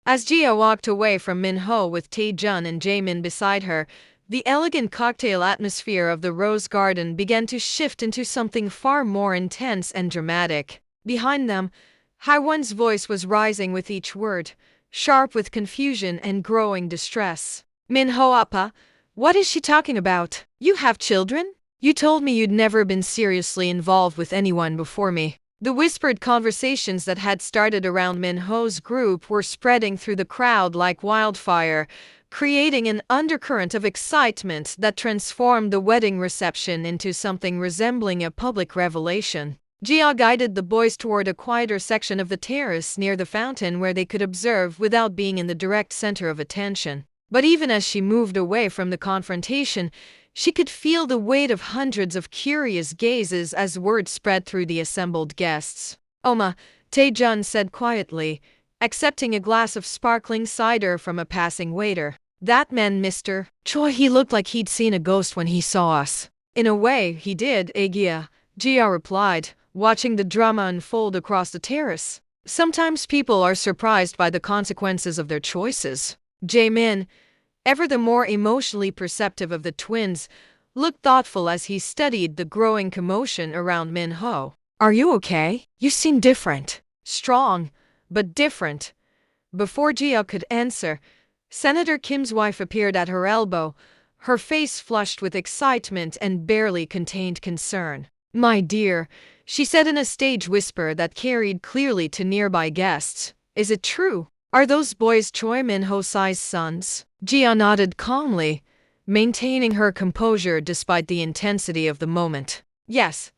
As Gia walked away from Min-ho with Tae-jun and Jaemin beside her, the elegant cocktail atmosphere of the Rose Garden began to shift into something far more intense and dramatic. Behind them, Haiwon's voice was rising with each word, sharp with confusion and growing distress. Min-ho appa, what is she talking about? You have children? You told me you'd never been seriously involved with anyone before me. The whispered conversations that had started around Min-ho's group were spreading through the crowd like wildfire, creating an undercurrent of excitement that transformed the wedding reception into something resembling a public revelation. Gia guided the boys toward a quieter section of the terrace near the fountain where they could observe without being in the direct center of attention. But even as she moved away from the confrontation, she could feel the weight of hundreds of curious gazes as word spread through the assembled guests. Oma, Tae-jun said quietly, accepting a glass of sparkling cider from a passing waiter. That man, Mr. Choi, he looked like he'd seen a ghost when he saw us. In a way, he did, Gia replied, watching the drama unfold across the terrace. Sometimes people are surprised by the consequences of their choices. Jaemin, ever the more emotionally perceptive of the twins, looked thoughtful as he studied the growing commotion around Min-ho. Are you okay? You seem different. Strong, but different. Before Gia could answer, Senator Kim's wife appeared at her elbow, her face flushed with excitement and barely contained concern. My dear, she said in a stage whisper that carried clearly to nearby guests. Is it true? Are those boys Choi Min-ho-sai's sons? Gia nodded calmly, maintaining her composure despite the intensity of the moment. Yes,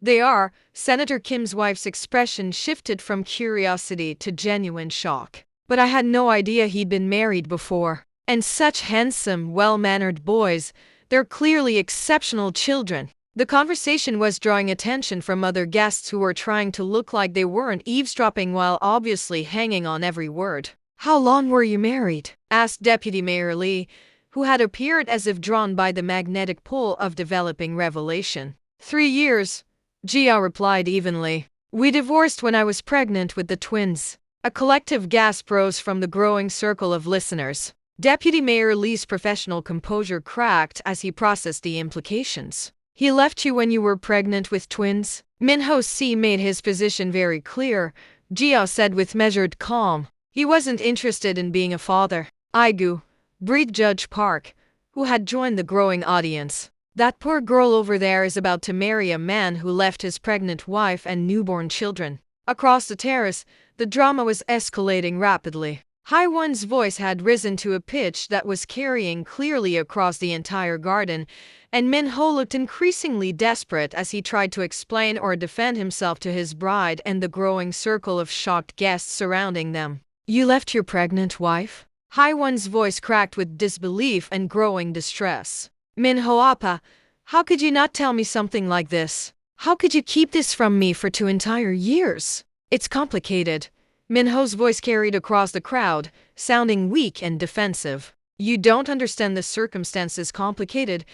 they are. Senator Kim's wife's expression shifted from curiosity to genuine shock. But I had no idea he'd been married before. And such handsome, well-mannered boys. They're clearly exceptional children. The conversation was drawing attention from other guests who were trying to look like they weren't eavesdropping while obviously hanging on every word. How long were you married? Asked Deputy Mayor Lee, who had appeared as if drawn by the magnetic pull of developing revelation. 3 years, Gia replied evenly. We divorced when I was pregnant with the twins. A collective gasp rose from the growing circle of listeners. Deputy Mayor Lee's professional composure cracked as he processed the implications. He left you when you were pregnant with twins? Min-ho C made his position very clear, Gia said with measured calm. He wasn't interested in being a father. Aigu, breathed Judge Park, who had joined the growing audience. That poor girl over there is about to marry a man who left his pregnant wife and newborn children. Across the terrace, the drama was escalating rapidly. Haiwon's voice had risen to a pitch that was carrying clearly across the entire garden, and Min-ho looked increasingly desperate as he tried to explain or defend himself to his bride and the growing circle of shocked guests surrounding them. You left your pregnant wife? Haiwon's voice cracked with disbelief and growing distress. Min-ho appa, how could you not tell me something like this? How could you keep this from me for 2 entire years? It's complicated. Min-ho's voice carried across the crowd, sounding weak and defensive. You don't understand the circumstances. Complicated.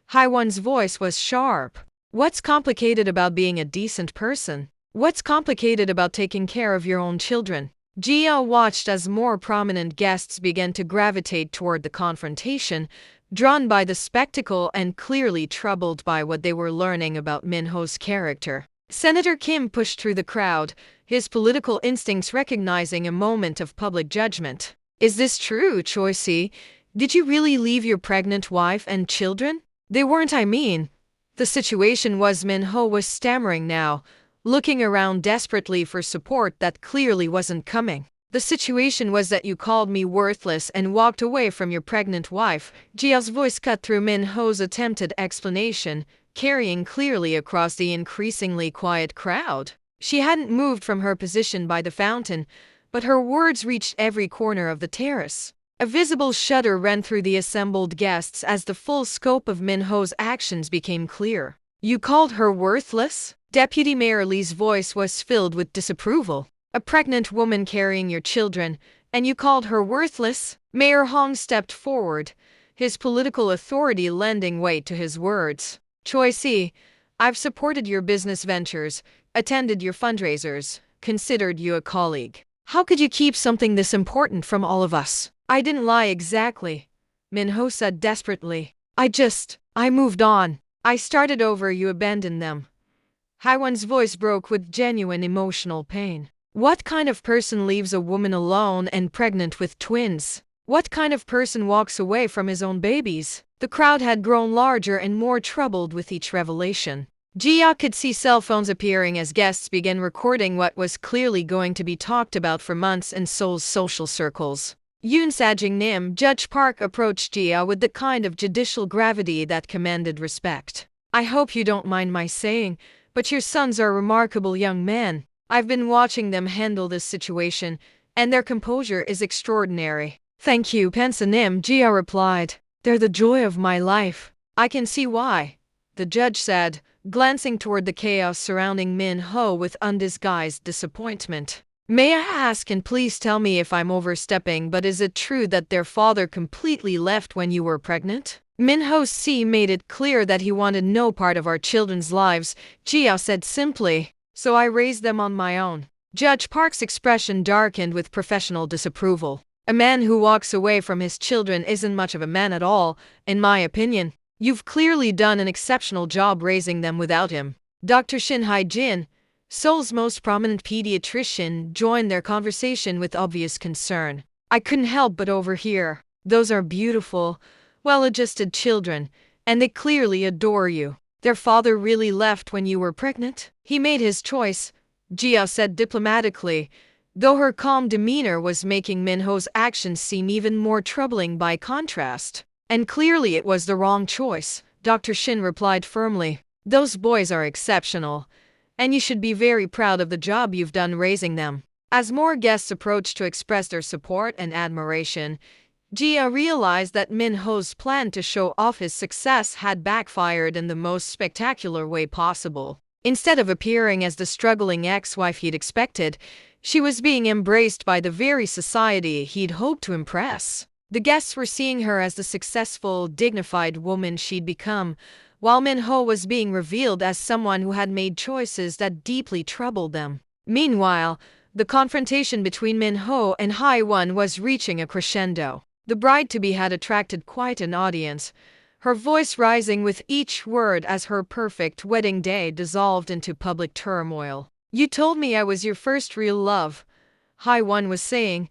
Haiwon's voice was sharp. What's complicated about being a decent person? What's complicated about taking care of your own children? Gia watched as more prominent guests began to gravitate toward the confrontation, drawn by the spectacle and clearly troubled by what they were learning about Min-ho's character. Senator Kim pushed through the crowd, his political instincts recognizing a moment of public judgment. Is this true, Choi Si? Did you really leave your pregnant wife and children? They weren't, I mean. The situation was Min-ho was stammering now, looking around desperately for support that clearly wasn't coming. The situation was that you called me worthless and walked away from your pregnant wife. Gia's voice cut through Min-ho's attempted explanation, carrying clearly across the increasingly quiet crowd. She hadn't moved from her position by the fountain, but her words reached every corner of the terrace. A visible shudder ran through the assembled guests as the full scope of Min-ho's actions became clear. You called her worthless? Deputy Mayor Lee's voice was filled with disapproval. A pregnant woman carrying your children, and you called her worthless? Mayor Hong stepped forward, his political authority lending weight to his words. Choi Si, I've supported your business ventures, attended your fundraisers, considered you a colleague. How could you keep something this important from all of us? I didn't lie exactly, Minho said desperately. I moved on. I started over, you abandoned them. Haiwan's voice broke with genuine emotional pain. What kind of person leaves a woman alone and pregnant with twins? What kind of person walks away from his own babies? The crowd had grown larger and more troubled with each revelation. Jia could see cell phones appearing as guests began recording what was clearly going to be talked about for months in Seoul's social circles. Yoon Sajing Nim, Judge Park, approached Jia with the kind of judicial gravity that commanded respect. I hope you don't mind my saying, but your sons are remarkable young men. I've been watching them handle this situation, and their composure is extraordinary. Thank you, Pensa Nim, Jia replied. They're the joy of my life. I can see why, the judge said, glancing toward the chaos surrounding Min Ho with undisguised disappointment. May I ask, and please tell me if I'm overstepping, but is it true that their father completely left when you were pregnant? Min Ho C made it clear that he wanted no part of our children's lives, Jia said simply. So I raised them on my own. Judge Park's expression darkened with professional disapproval. A man who walks away from his children isn't much of a man at all, in my opinion. You've clearly done an exceptional job raising them without him. Dr. Shin Hai-jin, Seoul's most prominent pediatrician, joined their conversation with obvious concern. I couldn't help but overhear. Those are beautiful, well-adjusted children, and they clearly adore you. Their father really left when you were pregnant? He made his choice, Jia said diplomatically, though her calm demeanor was making Minho's actions seem even more troubling by contrast. And clearly it was the wrong choice, Dr. Shin replied firmly. Those boys are exceptional, and you should be very proud of the job you've done raising them. As more guests approached to express their support and admiration, Jia realized that Min Ho's plan to show off his success had backfired in the most spectacular way possible. Instead of appearing as the struggling ex-wife he'd expected, she was being embraced by the very society he'd hoped to impress. The guests were seeing her as the successful, dignified woman she'd become, while Min Ho was being revealed as someone who had made choices that deeply troubled them. Meanwhile, the confrontation between Min Ho and Hai-won was reaching a crescendo. The bride-to-be had attracted quite an audience, her voice rising with each word as her perfect wedding day dissolved into public turmoil. You told me I was your first real love, Hai-won was saying,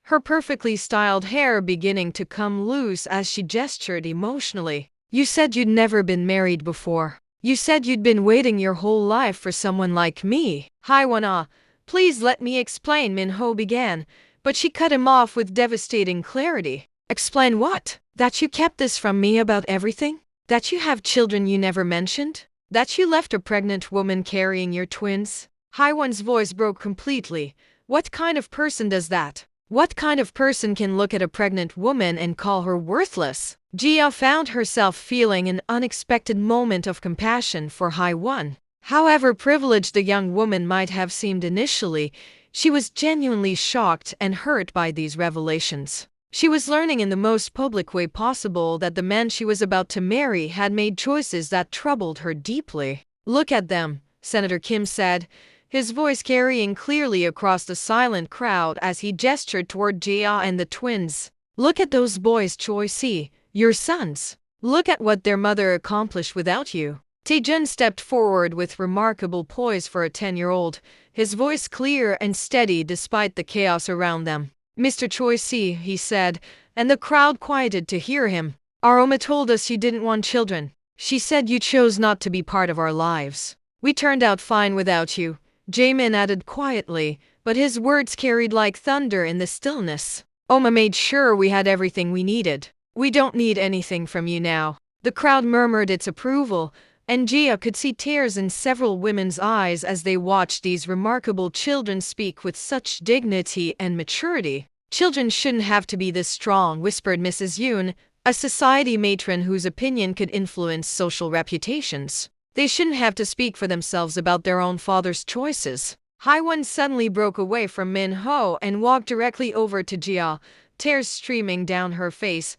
her perfectly styled hair beginning to come loose as she gestured emotionally. You said you'd never been married before. You said you'd been waiting your whole life for someone like me. Hai-won, please let me explain, Min Ho began, but she cut him off with devastating clarity. Explain what? That you kept this from me about everything? That you have children you never mentioned? That you left a pregnant woman carrying your twins? Hai-won's voice broke completely. What kind of person does that? What kind of person can look at a pregnant woman and call her worthless? Jia found herself feeling an unexpected moment of compassion for Hai-won. However privileged the young woman might have seemed initially, she was genuinely shocked and hurt by these revelations. She was learning in the most public way possible that the man she was about to marry had made choices that troubled her deeply. Look at them, Senator Kim said, his voice carrying clearly across the silent crowd as he gestured toward Jia and the twins. Look at those boys, Choi Si, your sons. Look at what their mother accomplished without you. Taejun stepped forward with remarkable poise for a 10-year-old, his voice clear and steady despite the chaos around them. Mr. Choi Si, he said, and the crowd quieted to hear him. Our Oma told us you didn't want children. She said you chose not to be part of our lives. We turned out fine without you, Jaemin added quietly, but his words carried like thunder in the stillness. Oma made sure we had everything we needed. We don't need anything from you now. The crowd murmured its approval, and Jia could see tears in several women's eyes as they watched these remarkable children speak with such dignity and maturity. Children shouldn't have to be this strong, whispered Mrs. Yoon, a society matron whose opinion could influence social reputations. They shouldn't have to speak for themselves about their own father's choices. Hai-won suddenly broke away from Min Ho and walked directly over to Jia, tears streaming down her face,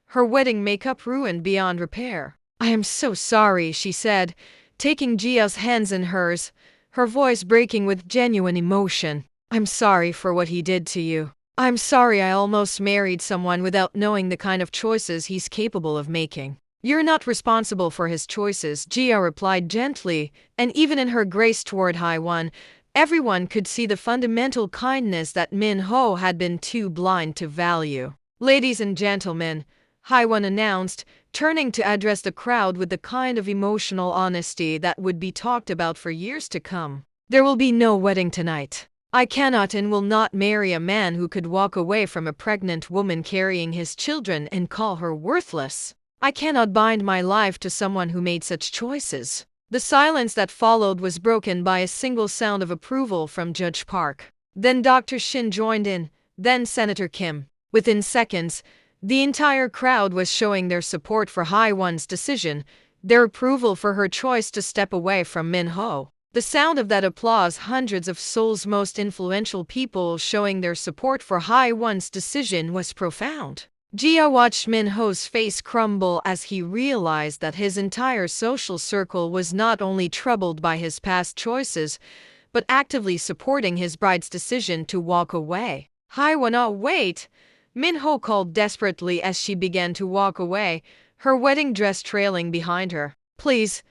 her wedding makeup ruined beyond repair. I am so sorry, she said, taking Jia's hands in hers, her voice breaking with genuine emotion. I'm sorry for what he did to you. I'm sorry I almost married someone without knowing the kind of choices he's capable of making. You're not responsible for his choices, Gia replied gently, and even in her grace toward Haiwan, everyone could see the fundamental kindness that Min Ho had been too blind to value. Ladies and gentlemen, Haiwan announced, turning to address the crowd with the kind of emotional honesty that would be talked about for years to come. There will be no wedding tonight. I cannot and will not marry a man who could walk away from a pregnant woman carrying his children and call her worthless. I cannot bind my life to someone who made such choices. The silence that followed was broken by a single sound of approval from Judge Park. Then Dr. Shin joined in, then Senator Kim. Within seconds, the entire crowd was showing their support for Haiwan's decision, their approval for her choice to step away from Min Ho. The sound of that applause, hundreds of Seoul's most influential people showing their support for Haiwan's decision, was profound. Gia watched Min Ho's face crumble as he realized that his entire social circle was not only troubled by his past choices, but actively supporting his bride's decision to walk away. Haiwan, oh wait! Min Ho called desperately as she began to walk away, her wedding dress trailing behind her. Please,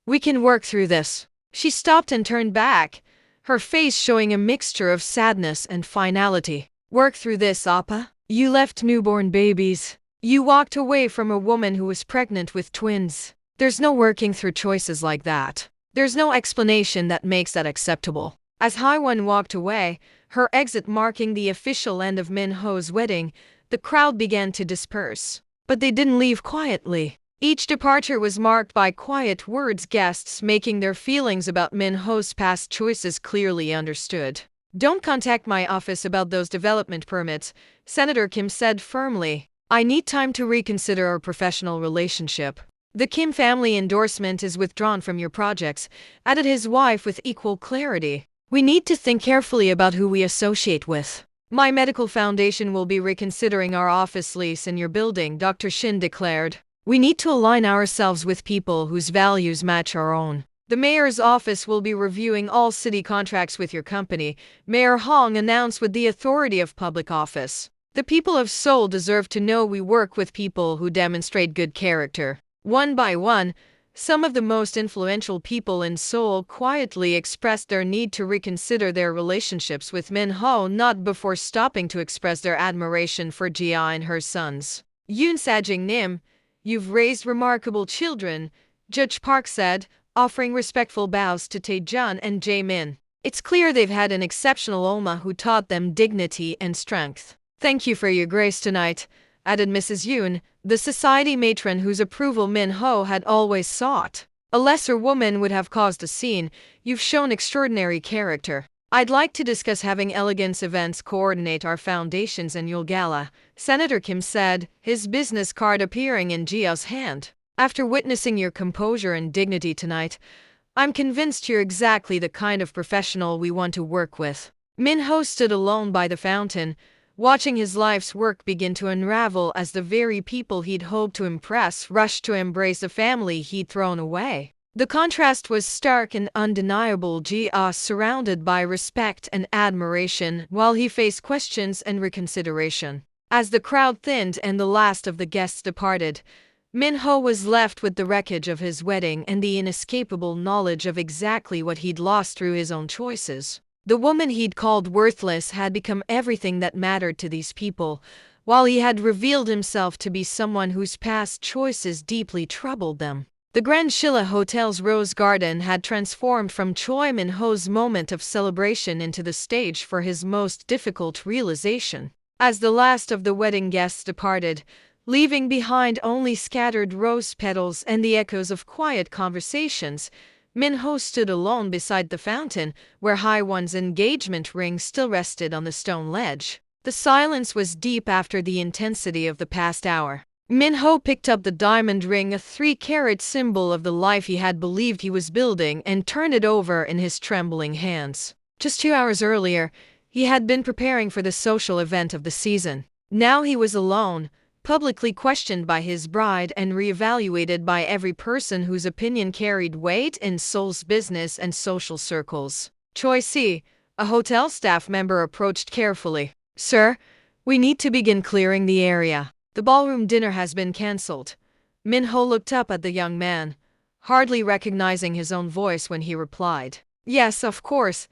we can work through this. She stopped and turned back, her face showing a mixture of sadness and finality. Work through this, Appa? You left newborn babies. You walked away from a woman who was pregnant with twins. There's no working through choices like that. There's no explanation that makes that acceptable. As Haiwan walked away, her exit marking the official end of Min Ho's wedding, the crowd began to disperse. But they didn't leave quietly. Each departure was marked by quiet words, guests making their feelings about Min Ho's past choices clearly understood. Don't contact my office about those development permits, Senator Kim said firmly. I need time to reconsider our professional relationship. The Kim family endorsement is withdrawn from your projects, added his wife with equal clarity. We need to think carefully about who we associate with. My medical foundation will be reconsidering our office lease in your building, Dr. Shin declared. We need to align ourselves with people whose values match our own. The mayor's office will be reviewing all city contracts with your company, Mayor Hong announced with the authority of public office. The people of Seoul deserve to know we work with people who demonstrate good character. One by one, some of the most influential people in Seoul quietly expressed their need to reconsider their relationships with Min Ho, not before stopping to express their admiration for Jia and her sons. Yoon Sajing Nim, you've raised remarkable children, Judge Park said, offering respectful bows to Tae-jun and Jae-min. It's clear they've had an exceptional Oma who taught them dignity and strength. Thank you for your grace tonight, added Mrs. Yoon, the society matron whose approval Min Ho had always sought. A lesser woman would have caused a scene. You've shown extraordinary character. I'd like to discuss having elegance events coordinate our foundation's annual gala, Senator Kim said, his business card appearing in Jia's hand. After witnessing your composure and dignity tonight, I'm convinced you're exactly the kind of professional we want to work with. Min Ho stood alone by the fountain, watching his life's work begin to unravel as the very people he'd hoped to impress rushed to embrace the family he'd thrown away. The contrast was stark and undeniable. Jia surrounded by respect and admiration while he faced questions and reconsideration. As the crowd thinned and the last of the guests departed, Min Ho was left with the wreckage of his wedding and the inescapable knowledge of exactly what he'd lost through his own choices. The woman he'd called worthless had become everything that mattered to these people, while he had revealed himself to be someone whose past choices deeply troubled them. The Grand Shilla Hotel's Rose Garden had transformed from Choi Min Ho's moment of celebration into the stage for his most difficult realization. As the last of the wedding guests departed, leaving behind only scattered rose petals and the echoes of quiet conversations, Min Ho stood alone beside the fountain, where Haiwan's engagement ring still rested on the stone ledge. The silence was deep after the intensity of the past hour. Min Ho picked up the diamond ring, a 3-carat symbol of the life he had believed he was building, and turned it over in his trembling hands. Just 2 hours earlier, he had been preparing for the social event of the season. Now he was alone, publicly questioned by his bride and reevaluated by every person whose opinion carried weight in Seoul's business and social circles. Choi Si, A hotel staff member approached carefully. Sir, we need to begin clearing the area. The ballroom dinner has been cancelled. Min-ho looked up at the young man, hardly recognizing his own voice when he replied. Yes, of course.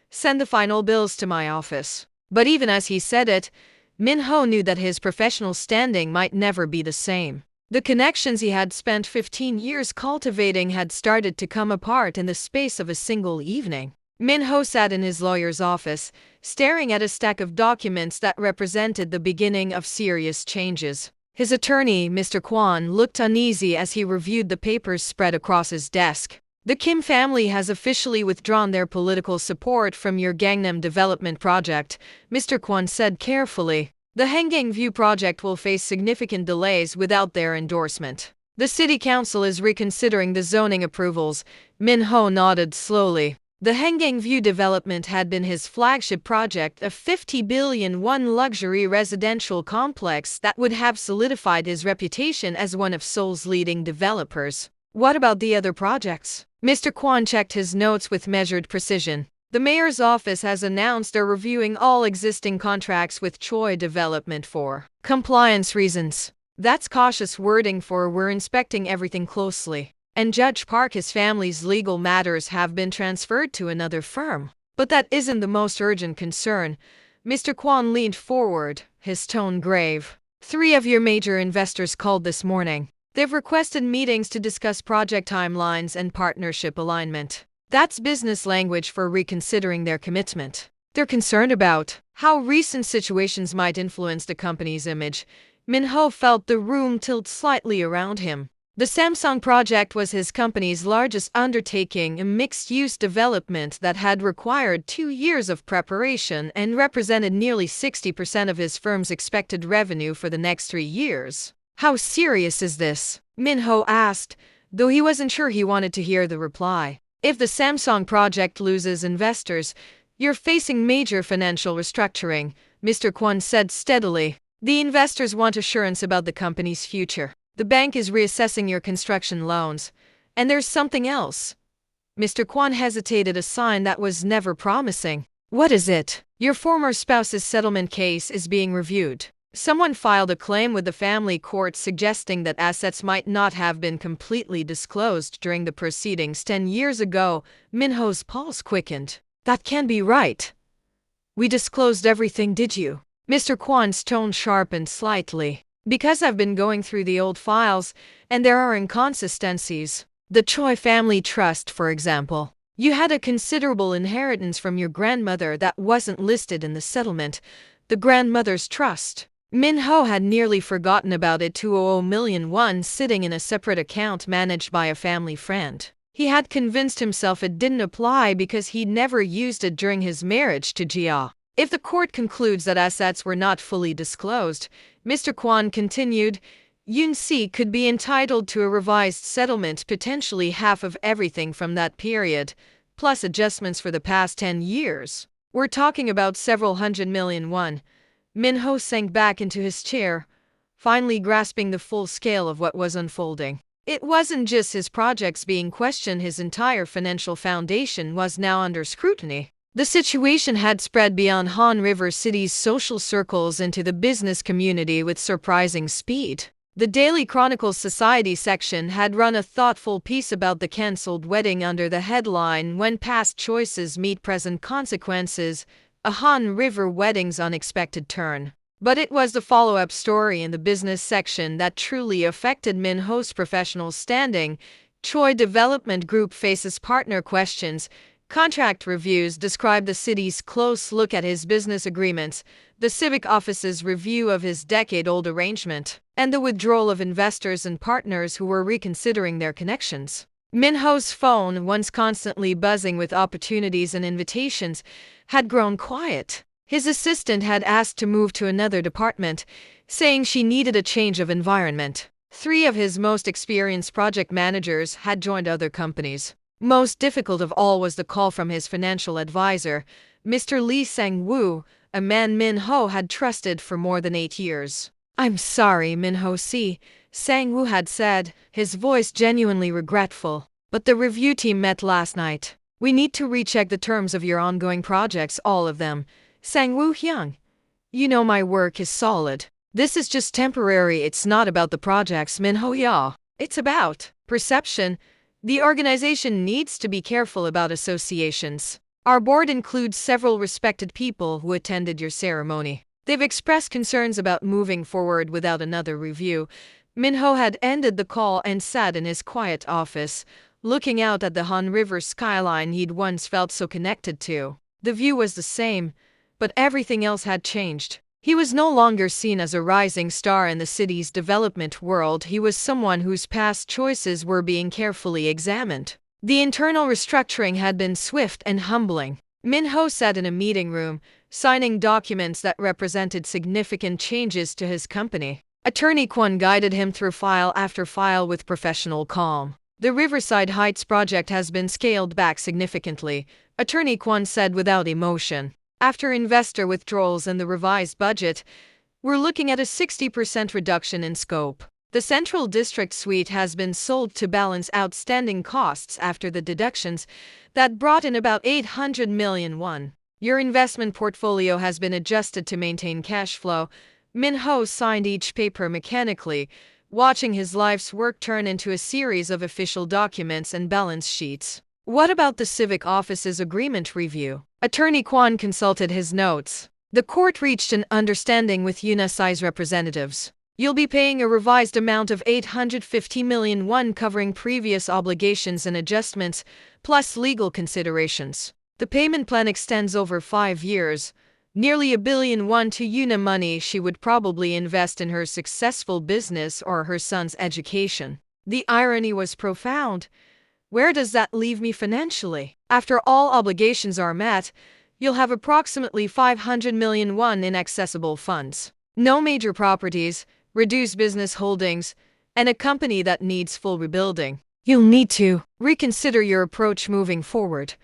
Send the final bills to my office. But even as he said it, Min-ho knew that his professional standing might never be the same. The connections he had spent 15 years cultivating had started to come apart in the space of a single evening. Min-ho sat in his lawyer's office, staring at a stack of documents that represented the beginning of serious changes. His attorney, Mr. Kwon, looked uneasy as he reviewed the papers spread across his desk. The Kim family has officially withdrawn their political support from your Gangnam development project, Mr. Kwon said carefully. The Hangang-view project will face significant delays without their endorsement. The city council is reconsidering the zoning approvals. Min-ho nodded slowly. The Hangang-view development had been his flagship project, a 50 billion won luxury residential complex that would have solidified his reputation as one of Seoul's leading developers. What about the other projects? Mr. Kwon checked his notes with measured precision. The mayor's office has announced they're reviewing all existing contracts with Choi Development for compliance reasons. That's cautious wording for we're inspecting everything closely. And Judge Park, his family's legal matters have been transferred to another firm. But that isn't the most urgent concern. Mr. Kwon leaned forward, his tone grave. 3 of your major investors called this morning. They've requested meetings to discuss project timelines and partnership alignment. That's business language for reconsidering their commitment. They're concerned about how recent situations might influence the company's image. Min-ho felt the room tilt slightly around him. The Samsung project was his company's largest undertaking, a mixed-use development that had required 2 years of preparation and represented nearly 60% of his firm's expected revenue for the next 3 years. How serious is this? Min-ho asked, though he wasn't sure he wanted to hear the reply. If the Samsung project loses investors, you're facing major financial restructuring, Mr. Kwon said steadily. The investors want assurance about the company's future. The bank is reassessing your construction loans. And there's something else. Mr. Kwon hesitated, a sign that was never promising. What is it? Your former spouse's settlement case is being reviewed. Someone filed a claim with the family court suggesting that assets might not have been completely disclosed during the proceedings 10 years ago. Min-ho's pulse quickened. That can't be right. We disclosed everything, did you? Mr. Kwon's tone sharpened slightly. Because I've been going through the old files, and there are inconsistencies. The Choi family trust, for example. You had a considerable inheritance from your grandmother that wasn't listed in the settlement. The grandmother's trust. Min-ho had nearly forgotten about it. 200 million won sitting in a separate account managed by a family friend. He had convinced himself it didn't apply because he'd never used it during his marriage to Jia. If the court concludes that assets were not fully disclosed, Mr. Kwon continued, Yoon-si could be entitled to a revised settlement, potentially half of everything from that period, plus adjustments for the past 10 years. We're talking about several 100 million won. Min-ho sank back into his chair, finally grasping the full scale of what was unfolding. It wasn't just his projects being questioned, his entire financial foundation was now under scrutiny. The situation had spread beyond Han River City's social circles into the business community with surprising speed. The Daily Chronicle's Society section had run a thoughtful piece about the cancelled wedding under the headline, When Past Choices Meet Present Consequences, a Han River wedding's unexpected turn. But it was the follow-up story in the business section that truly affected Min-ho's professional standing. Choi Development Group faces partner questions. Contract reviews describe the city's close look at his business agreements, the civic office's review of his decade-old arrangement, and the withdrawal of investors and partners who were reconsidering their connections. Min-ho's phone, once constantly buzzing with opportunities and invitations, had grown quiet. His assistant had asked to move to another department, saying she needed a change of environment. 3 of his most experienced project managers had joined other companies. Most difficult of all was the call from his financial advisor, Mr. Lee Sang-woo, a man Min-ho had trusted for more than 8 years. I'm sorry, Min-ho-si, Sang-woo had said, his voice genuinely regretful. But the review team met last night. We need to recheck the terms of your ongoing projects, all of them. Sang-woo Hyung. You know my work is solid. This is just temporary. It's not about the projects, Min-ho Ya. It's about perception. The organization needs to be careful about associations. Our board includes several respected people who attended your ceremony. They've expressed concerns about moving forward without another review. Min-ho had ended the call and sat in his quiet office, looking out at the Han River skyline he'd once felt so connected to. The view was the same, but everything else had changed. He was no longer seen as a rising star in the city's development world. He was someone whose past choices were being carefully examined. The internal restructuring had been swift and humbling. Min-ho sat in a meeting room, signing documents that represented significant changes to his company. Attorney Kwon guided him through file after file with professional calm. The Riverside Heights project has been scaled back significantly, Attorney Kwon said without emotion. After investor withdrawals and the revised budget, we're looking at a 60% reduction in scope. The Central District Suite has been sold to balance outstanding costs after the deductions that brought in about 800 million won. Your investment portfolio has been adjusted to maintain cash flow. Min-ho signed each paper mechanically, watching his life's work turn into a series of official documents and balance sheets. What about the civic office's agreement review? Attorney Kwon consulted his notes. The court reached an understanding with UNASI's representatives. You'll be paying a revised amount of 850 million won covering previous obligations and adjustments, plus legal considerations. The payment plan extends over 5 years. Nearly 1 billion won to Yuna, money she would probably invest in her successful business or her son's education. The irony was profound. Where does that leave me financially? After all obligations are met, you'll have approximately 500 million won in accessible funds. No major properties, reduced business holdings, and a company that needs full rebuilding. You'll need to reconsider your approach moving forward.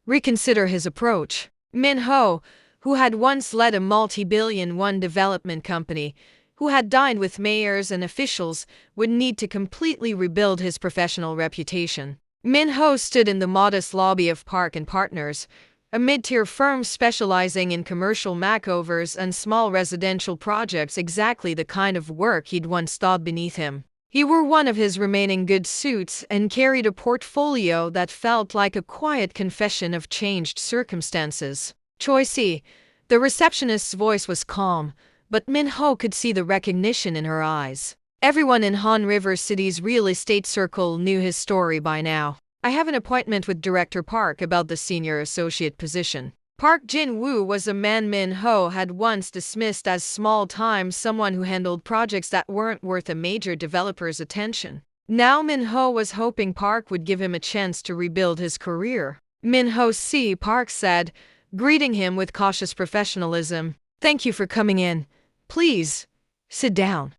Reconsider his approach. Min-ho, who had once led a multi-billion won development company, who had dined with mayors and officials, would need to completely rebuild his professional reputation. Min-ho stood in the modest lobby of Park & Partners, a mid-tier firm specializing in commercial makeovers and small residential projects, exactly the kind of work he'd once thought beneath him. He wore one of his remaining good suits and carried a portfolio that felt like a quiet confession of changed circumstances. Choi Si, the receptionist's voice was calm, but Min-ho could see the recognition in her eyes. Everyone in Han River City's real estate circle knew his story by now. I have an appointment with Director Park about the senior associate position. Park Jin-woo was a man Min-ho had once dismissed as small-time, someone who handled projects that weren't worth a major developer's attention. Now Min-ho was hoping Park would give him a chance to rebuild his career. Min-ho see, Park said, greeting him with cautious professionalism. Thank you for coming in. Please, sit down.